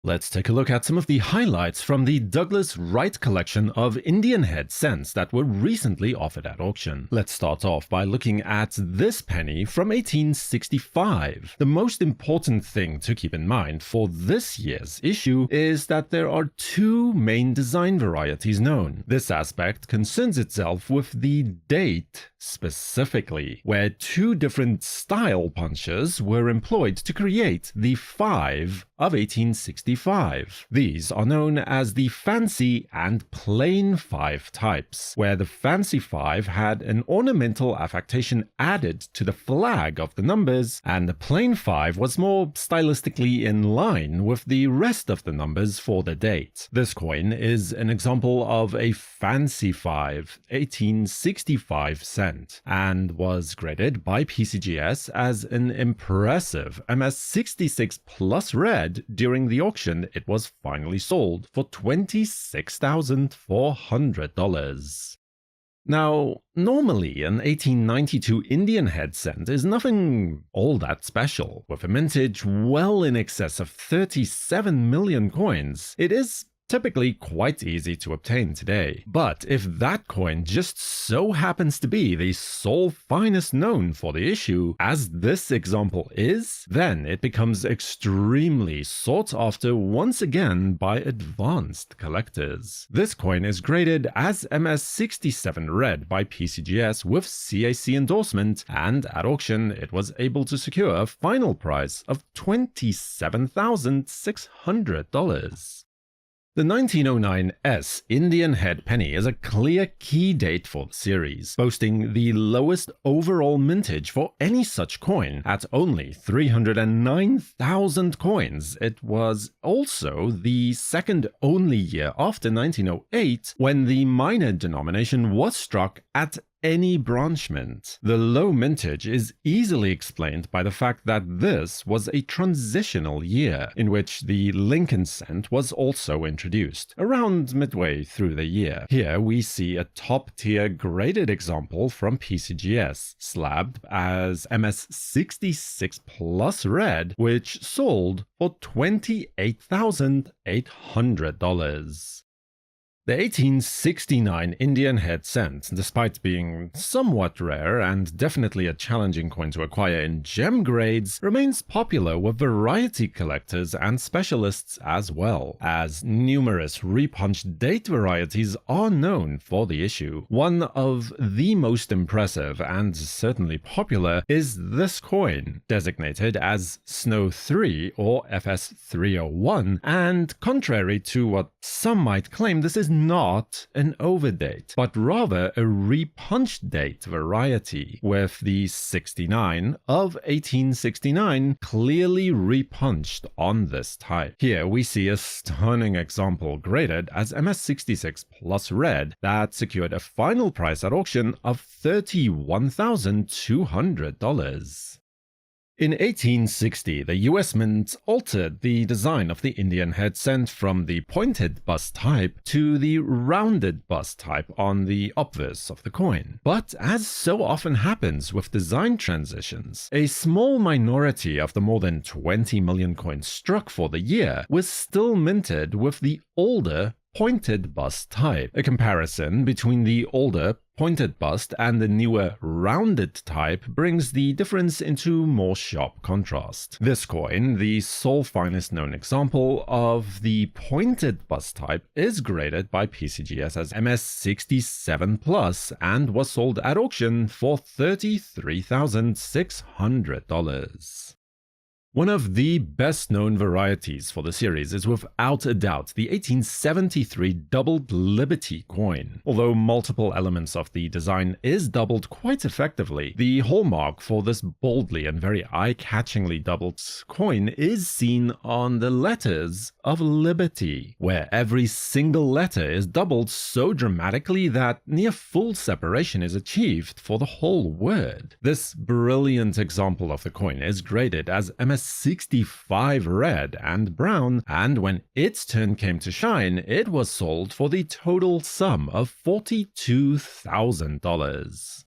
Let's take a look at some of the highlights from the Douglas Wright collection of Indian head cents that were recently offered at auction. Let's start off by looking at this penny from 1865. The most important thing to keep in mind for this year's issue is that there are two main design varieties known. This aspect concerns itself with the date specifically, where two different style punches were employed to create the 5 of 1865. These are known as the fancy and plain 5 types, where the fancy 5 had an ornamental affectation added to the flag of the numbers, and the plain 5 was more stylistically in line with the rest of the numbers for the date. This coin is an example of a fancy 5, 1865 cent, and was graded by PCGS as an impressive MS66 Plus Red. During the auction, it was finally sold for $26,400. Now, normally an 1892 Indian head cent is nothing all that special. With a mintage well in excess of 37 million coins, it is typically quite easy to obtain today. But if that coin just so happens to be the sole finest known for the issue, as this example is, then it becomes extremely sought after once again by advanced collectors. This coin is graded as MS67 Red by PCGS with CAC endorsement, and at auction it was able to secure a final price of $27,600. The 1909 S Indian head penny is a clear key date for the series, boasting the lowest overall mintage for any such coin at only 309,000 coins. It was also the second only year after 1908 when the minor denomination was struck at any branchment. The low mintage is easily explained by the fact that this was a transitional year in which the Lincoln cent was also introduced, around midway through the year. Here we see a top-tier graded example from PCGS, slabbed as MS66 Plus Red, which sold for $28,800. The 1869 Indian head cent, despite being somewhat rare and definitely a challenging coin to acquire in gem grades, remains popular with variety collectors and specialists as well, as numerous repunched date varieties are known for the issue. One of the most impressive and certainly popular is this coin, designated as Snow 3 or FS301, and contrary to what some might claim, this is not an overdate, but rather a repunched date variety, with the 69 of 1869 clearly repunched on this type. Here we see a stunning example graded as MS66 Plus Red that secured a final price at auction of $31,200. In 1860, the US Mint altered the design of the Indian head cent from the pointed bust type to the rounded bust type on the obverse of the coin. But as so often happens with design transitions, a small minority of the more than 20 million coins struck for the year was still minted with the older pointed bust type. A comparison between the older pointed bust and the newer rounded type brings the difference into more sharp contrast. This coin, the sole finest known example of the pointed bust type, is graded by PCGS as MS67 Plus and was sold at auction for $33,600. One of the best-known varieties for the series is without a doubt the 1873 doubled Liberty coin. Although multiple elements of the design is doubled quite effectively, the hallmark for this boldly and very eye-catchingly doubled coin is seen on the letters of Liberty, where every single letter is doubled so dramatically that near full separation is achieved for the whole word. This brilliant example of the coin is graded as MS65 Red and Brown, and when its turn came to shine, it was sold for the total sum of $42,000.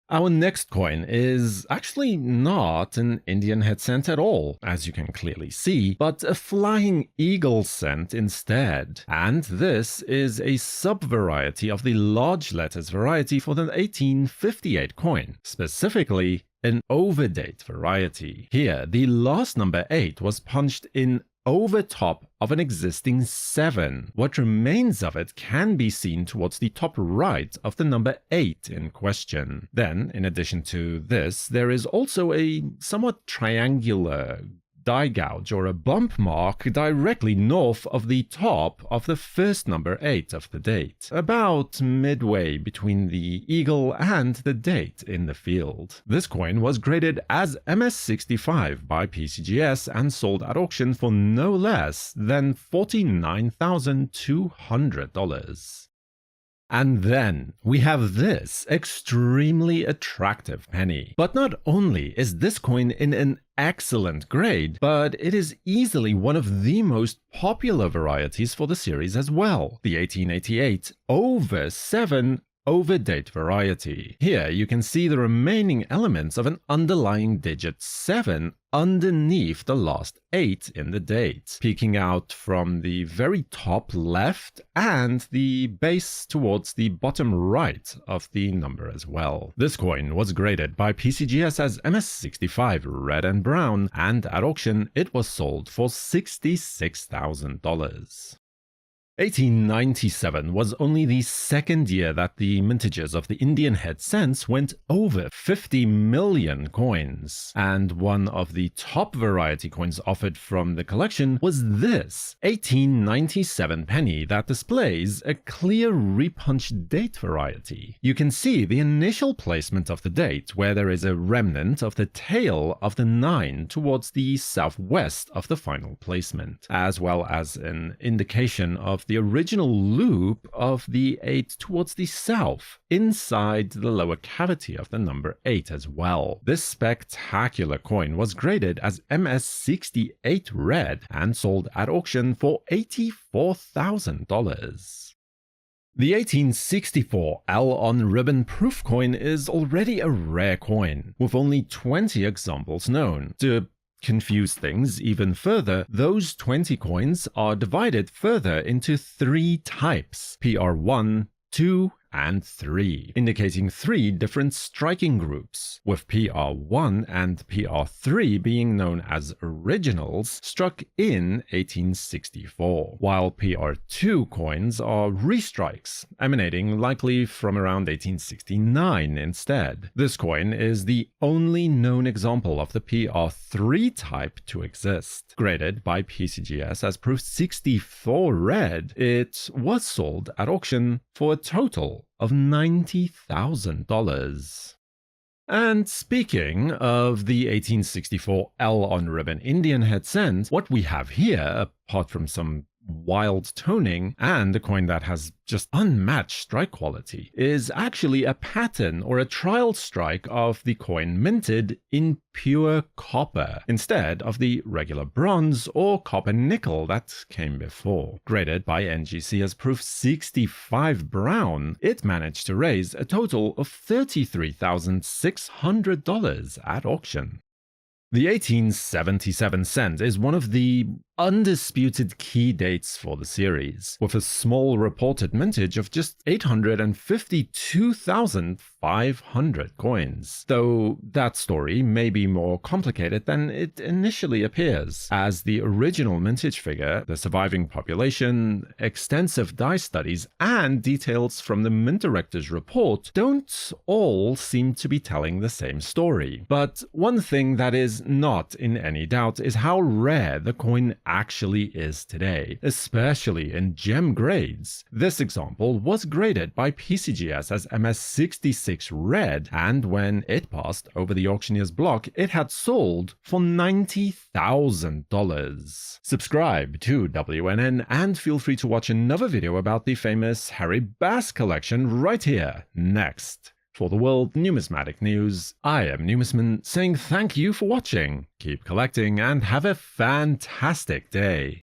Our next coin is actually not an Indian head cent at all, as you can clearly see, but a flying eagle cent instead. And this is a sub-variety of the large letters variety for the 1858 coin, specifically an overdate variety. Here, the last number 8 was punched in over top of an existing 7. What remains of it can be seen towards the top right of the number 8 in question. Then, in addition to this, there is also a somewhat triangular die gouge or a bump mark directly north of the top of the first number 8 of the date, about midway between the eagle and the date in the field. This coin was graded as MS65 by PCGS and sold at auction for no less than $49,200. And then we have this extremely attractive penny. But not only is this coin in an excellent grade, but it is easily one of the most popular varieties for the series as well, the 1888 over 7 overdate variety. Here you can see the remaining elements of an underlying digit 7 underneath the last 8 in the date, peeking out from the very top left and the base towards the bottom right of the number as well. This coin was graded by PCGS as MS65 red and brown, and at auction it was sold for $66,000. 1897 was only the second year that the mintages of the Indian head cents went over 50 million coins, and one of the top variety coins offered from the collection was this 1897 penny that displays a clear repunched date variety. You can see the initial placement of the date, where there is a remnant of the tail of the 9 towards the southwest of the final placement, as well as an indication of the original loop of the 8 towards the south, inside the lower cavity of the number 8 as well. This spectacular coin was graded as MS68 red and sold at auction for $84,000. The 1864 L on ribbon proof coin is already a rare coin, with only 20 examples known. To confuse things even further, those 20 coins are divided further into 3 types: PR1, 2, and 3, indicating 3 different striking groups, with PR1 and PR3 being known as originals struck in 1864, while PR2 coins are restrikes, emanating likely from around 1869 instead. This coin is the only known example of the PR3 type to exist. Graded by PCGS as proof 64 red, it was sold at auction for a total of $90,000. And speaking of the 1864 L on ribbon Indian head cent, what we have here, apart from some wild toning and a coin that has just unmatched strike quality, is actually a pattern or a trial strike of the coin minted in pure copper instead of the regular bronze or copper nickel that came before. Graded by NGC as proof 65 brown, it managed to raise a total of $33,600 at auction. The 1877 cent is one of the undisputed key dates for the series, with a small reported mintage of just 852,500 coins, though that story may be more complicated than it initially appears, as the original mintage figure, the surviving population, extensive die studies, and details from the mint director's report don't all seem to be telling the same story. But one thing that is not in any doubt is how rare the coin actually is today, especially in gem grades. This example was graded by PCGS as MS66 red, and when it passed over the auctioneer's block, it had sold for $90,000. Subscribe to WNN and feel free to watch another video about the famous Harry Bass collection right here next. For the World Numismatic News, I am Numisman saying thank you for watching, keep collecting, and have a fantastic day.